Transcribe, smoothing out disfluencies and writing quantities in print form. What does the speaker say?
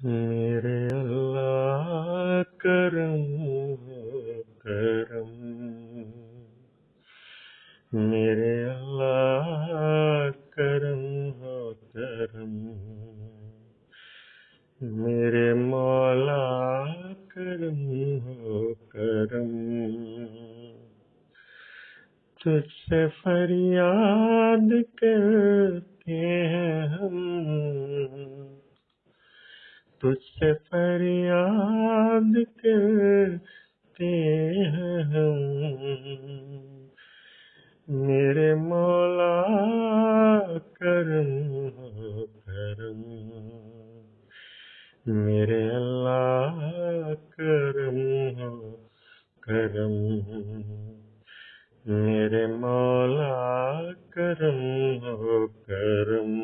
میرے اللہ کرم ہو کرم، میرے اللہ کرم ہو کرم، میرے مولا کرم ہو کرم، تجھ سے فریاد کرتے ہیں ہم، تجھ سے فریاد کرتے ہیں ہم، میرے مولا کرم ہو کرم، میرے اللہ کرم ہو کرم، میرے مولا کرم ہو کرم،